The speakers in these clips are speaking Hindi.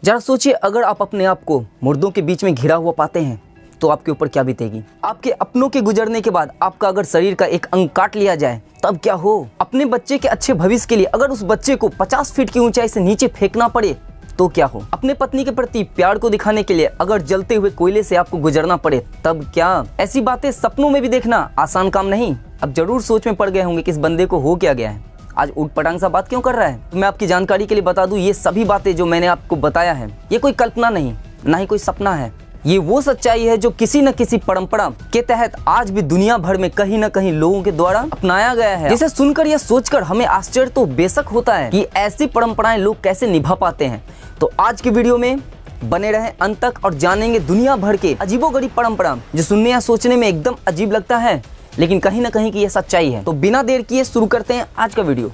जरा सोचिए, अगर आप अपने आप को मुर्दों के बीच में घिरा हुआ पाते हैं तो आपके ऊपर क्या बीतेगी। आपके अपनों के गुजरने के बाद आपका अगर शरीर का एक अंग काट लिया जाए तब क्या हो। अपने बच्चे के अच्छे भविष्य के लिए अगर उस बच्चे को 50 फीट की ऊंचाई से नीचे फेंकना पड़े तो क्या हो। अपने पत्नी के प्रति प्यार को दिखाने के लिए अगर जलते हुए कोयले से आपको गुजरना पड़े तब क्या। ऐसी बातें सपनों में भी देखना आसान काम नहीं। अब जरूर सोच में पड़ गए होंगे कि इस बंदे को हो क्या गया है, आज उठ पटांग सा बात क्यों कर रहा है। मैं आपकी जानकारी के लिए बता दूं, ये सभी बातें जो मैंने आपको बताया है ये कोई कल्पना नहीं, ना ही कोई सपना है। ये वो सच्चाई है जो किसी न किसी परंपरा के तहत आज भी दुनिया भर में कहीं न कहीं लोगों के द्वारा अपनाया गया है। जिसे सुनकर या सोचकर हमें आश्चर्य तो बेशक होता है कि ऐसी परंपराएं लोग कैसे निभा पाते हैं। तो आज की वीडियो में बने रहें अंत तक और जानेंगे दुनिया भर के अजीबोगरीब परंपरा जो सुनने या सोचने में एकदम अजीब लगता है लेकिन कहीं ना कहीं की यह सच्चाई है। तो बिना देर किए शुरू करते हैं आज का वीडियो।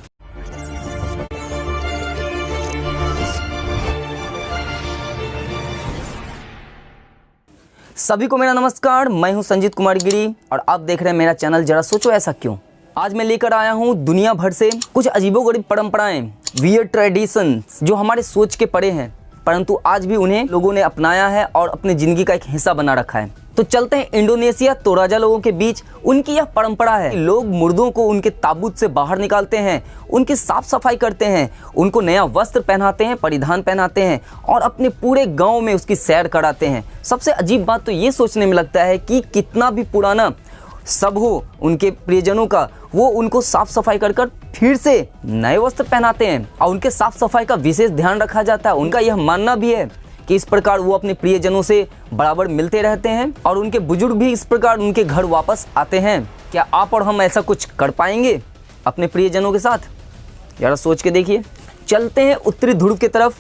सभी को मेरा नमस्कार, मैं हूं संजीत कुमार गिरी और आप देख रहे हैं मेरा चैनल जरा सोचो ऐसा क्यों। आज मैं लेकर आया हूं दुनिया भर से कुछ अजीबोगरीब परंपराएं, वियर्ड ट्रेडिशंस जो हमारे सोच के परे हैं परंतु आज भी उन्हें लोगों ने अपनाया है और अपनी जिंदगी का एक हिस्सा बना रखा है। तो चलते हैं इंडोनेशिया तोराजा लोगों के बीच। उनकी यह परंपरा है, लोग मुर्दों को उनके ताबूत से बाहर निकालते हैं, उनकी साफ सफाई करते हैं, उनको नया वस्त्र पहनाते हैं, परिधान पहनाते हैं और अपने पूरे गांव में उसकी सैर कराते हैं। सबसे अजीब बात तो ये सोचने में लगता है कि कितना भी पुराना सब हो उनके प्रियजनों का, वो उनको साफ सफाई कर फिर से नए वस्त्र पहनाते हैं और उनके साफ सफाई का विशेष ध्यान रखा जाता है। उनका यह मानना भी है कि इस प्रकार वो अपने प्रियजनों से बराबर मिलते रहते हैं और उनके बुजुर्ग भी इस प्रकार उनके घर वापस आते हैं। क्या आप और हम ऐसा कुछ कर पाएंगे अपने प्रियजनों के साथ? जरा सोच के देखिए। चलते हैं उत्तरी ध्रुव की तरफ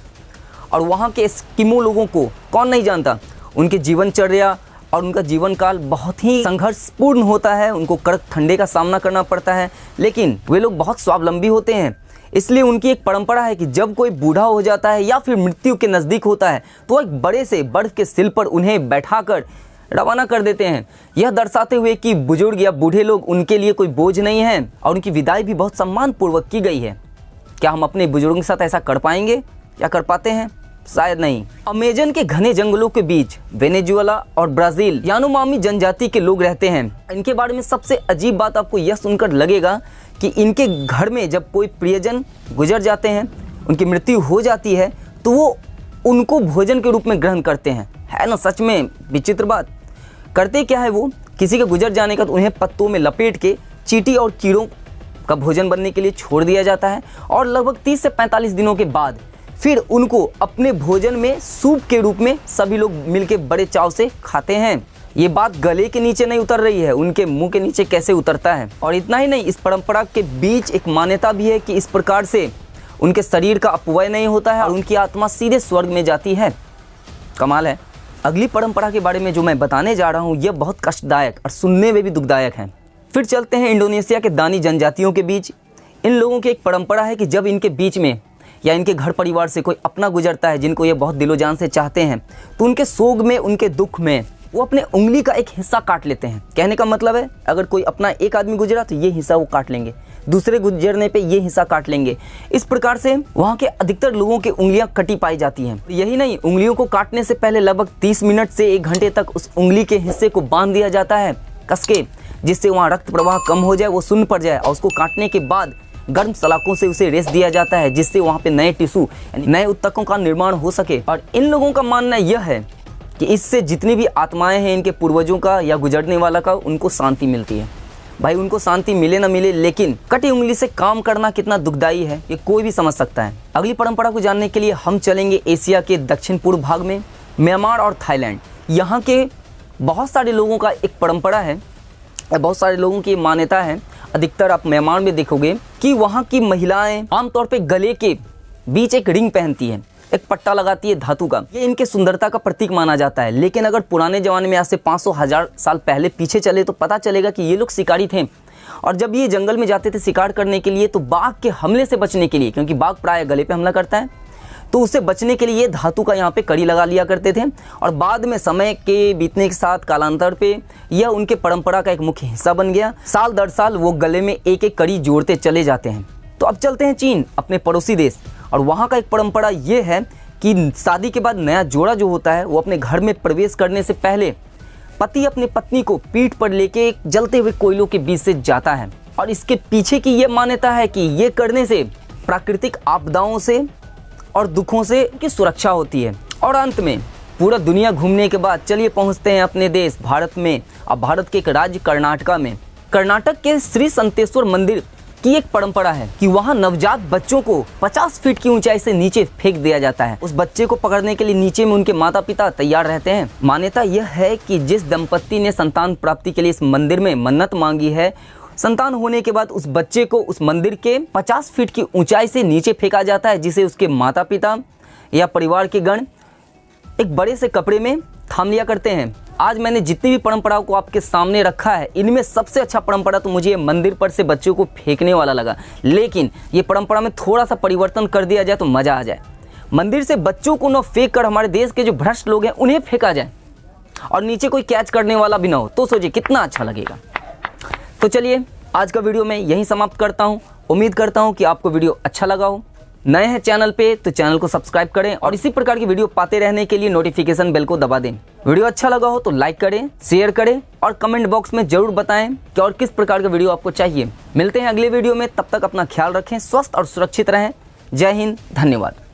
और वहाँ के एस्किमो लोगों को कौन नहीं जानता। उनके जीवनचर्या और उनका जीवन काल बहुत ही संघर्षपूर्ण होता है। उनको कड़क ठंडे का सामना करना पड़ता है लेकिन वे लोग बहुत स्वावलंबी होते हैं। इसलिए उनकी एक परंपरा है कि जब कोई बूढ़ा हो जाता है या फिर मृत्यु के नज़दीक होता है तो एक बड़े से बर्फ के सिल पर उन्हें बैठाकर रवाना कर देते हैं, यह दर्शाते हुए कि बुजुर्ग या बूढ़े लोग उनके लिए कोई बोझ नहीं है और उनकी विदाई भी बहुत सम्मानपूर्वक की गई है। क्या हम अपने बुजुर्गों के साथ ऐसा कर पाएंगे या कर पाते हैं? शायद नहीं। अमेजन के घने जंगलों के बीच वेनेजुएला और ब्राज़ील यानोमामी जनजाति के लोग रहते हैं। इनके बारे में सबसे अजीब बात आपको यह सुनकर लगेगा कि इनके घर में जब कोई प्रियजन गुजर जाते हैं, उनकी मृत्यु हो जाती है तो वो उनको भोजन के रूप में ग्रहण करते हैं। है ना सच में विचित्र बात। करते क्या है, वो किसी के गुजर जाने का तो उन्हें पत्तों में लपेट के चींटी और कीड़ों का भोजन बनने के लिए छोड़ दिया जाता है और लगभग 30 से 45 दिनों के बाद फिर उनको अपने भोजन में सूप के रूप में सभी लोग मिलके बड़े चाव से खाते हैं। ये बात गले के नीचे नहीं उतर रही है, उनके मुंह के नीचे कैसे उतरता है। और इतना ही नहीं, इस परंपरा के बीच एक मान्यता भी है कि इस प्रकार से उनके शरीर का अपव्यय नहीं होता है और उनकी आत्मा सीधे स्वर्ग में जाती है। कमाल है। अगली परंपरा के बारे में जो मैं बताने जा रहा हूँ यह बहुत कष्टदायक और सुनने में भी दुखदायक है। फिर चलते हैं इंडोनेशिया के दानी जनजातियों के बीच। इन लोगों की एक परंपरा है कि जब इनके बीच में या इनके घर परिवार से कोई अपना गुजरता है जिनको ये बहुत दिलो जान से चाहते हैं तो उनके सोग में, उनके दुख में वो अपने उंगली का एक हिस्सा काट लेते हैं। कहने का मतलब है, अगर कोई अपना एक आदमी गुजरा तो ये हिस्सा वो काट लेंगे, दूसरे गुजरने पे ये हिस्सा काट लेंगे। इस प्रकार से वहाँ के अधिकतर लोगों की उंगलियां कटी पाई जाती हैं। यही नहीं, उंगलियों को काटने से पहले लगभग 30 मिनट से 1 घंटे तक उस उंगली के हिस्से को बांध दिया जाता है कस के, जिससे वहाँ रक्त प्रवाह कम हो जाए, वो सुन्न पड़ जाए और उसको काटने के बाद गर्म सलाखों से उसे रेस दिया जाता है जिससे वहाँ पे नए टिश्यू यानी नए ऊतकों का निर्माण हो सके। और इन लोगों का मानना यह है कि इससे जितनी भी आत्माएं हैं इनके पूर्वजों का या गुजरने वाला का, उनको शांति मिलती है। भाई उनको शांति मिले ना मिले लेकिन कटी उंगली से काम करना कितना दुखदाई है ये कोई भी समझ सकता है। अगली परंपरा को जानने के लिए हम चलेंगे एशिया के दक्षिण पूर्व भाग में, म्यांमार और थाईलैंड। यहाँ के बहुत सारे लोगों का एक परंपरा है, बहुत सारे लोगों की मान्यता है, अधिकतर आप म्यांमार में देखोगे कि वहाँ की महिलाएं आमतौर पे गले के बीच एक रिंग पहनती है, एक पट्टा लगाती है धातु का। ये इनके सुंदरता का प्रतीक माना जाता है। लेकिन अगर पुराने ज़माने में आज से 500-1000 साल पहले पीछे चले तो पता चलेगा कि ये लोग शिकारी थे और जब ये जंगल में जाते थे शिकार करने के लिए तो बाघ के हमले से बचने के लिए, क्योंकि बाघ प्राय गले पे हमला करता है, तो उससे बचने के लिए धातु का यहाँ पे कड़ी लगा लिया करते थे और बाद में समय के बीतने के साथ कालांतर पे यह उनके परंपरा का एक मुख्य हिस्सा बन गया। साल दर साल वो गले में एक एक कड़ी जोड़ते चले जाते हैं। तो अब चलते हैं चीन, अपने पड़ोसी देश, और वहाँ का एक परंपरा ये है कि शादी के बाद नया जोड़ा जो होता है वो अपने घर में प्रवेश करने से पहले पति अपनी पत्नी को पीठ पर लेके जलते हुए कोयलों के बीच से जाता है और इसके पीछे की ये मान्यता है कि ये करने से प्राकृतिक आपदाओं से और दुखों से की सुरक्षा होती है। और अंत में पूरा दुनिया घूमने के बाद चलिए पहुंचते हैं अपने देश भारत में। अब भारत के एक राज्य कर्नाटका में, कर्नाटक के श्री संतेश्वर मंदिर की एक परंपरा है कि वहां नवजात बच्चों को 50 फीट की ऊंचाई से नीचे फेंक दिया जाता है। उस बच्चे को पकड़ने के लिए नीचे में उनके माता पिता तैयार रहते हैं। मान्यता यह है कि जिस दंपत्ति ने संतान प्राप्ति के लिए इस मंदिर में मन्नत मांगी है, संतान होने के बाद उस बच्चे को उस मंदिर के 50 फीट की ऊंचाई से नीचे फेंका जाता है, जिसे उसके माता पिता या परिवार के गण एक बड़े से कपड़े में थाम लिया करते हैं। आज मैंने जितनी भी परंपराओं को आपके सामने रखा है, इनमें सबसे अच्छा परंपरा तो मुझे ये मंदिर पर से बच्चों को फेंकने वाला लगा, लेकिन ये परंपरा में थोड़ा सा परिवर्तन कर दिया जाए तो मज़ा आ जाए। मंदिर से बच्चों को न फेंक कर हमारे देश के जो भ्रष्ट लोग हैं उन्हें फेंका जाए और नीचे कोई कैच करने वाला भी ना हो, तो सोचिए कितना अच्छा लगेगा। तो चलिए आज का वीडियो मैं यहीं समाप्त करता हूँ। उम्मीद करता हूँ कि आपको वीडियो अच्छा लगा हो। नए हैं चैनल पे तो चैनल को सब्सक्राइब करें और इसी प्रकार की वीडियो पाते रहने के लिए नोटिफिकेशन बेल को दबा दें। वीडियो अच्छा लगा हो तो लाइक करें, शेयर करें और कमेंट बॉक्स में जरूर बताएं कि और किस प्रकार का वीडियो आपको चाहिए। मिलते हैं अगले वीडियो में, तब तक अपना ख्याल रखें, स्वस्थ और सुरक्षित रहें। जय हिंद, धन्यवाद।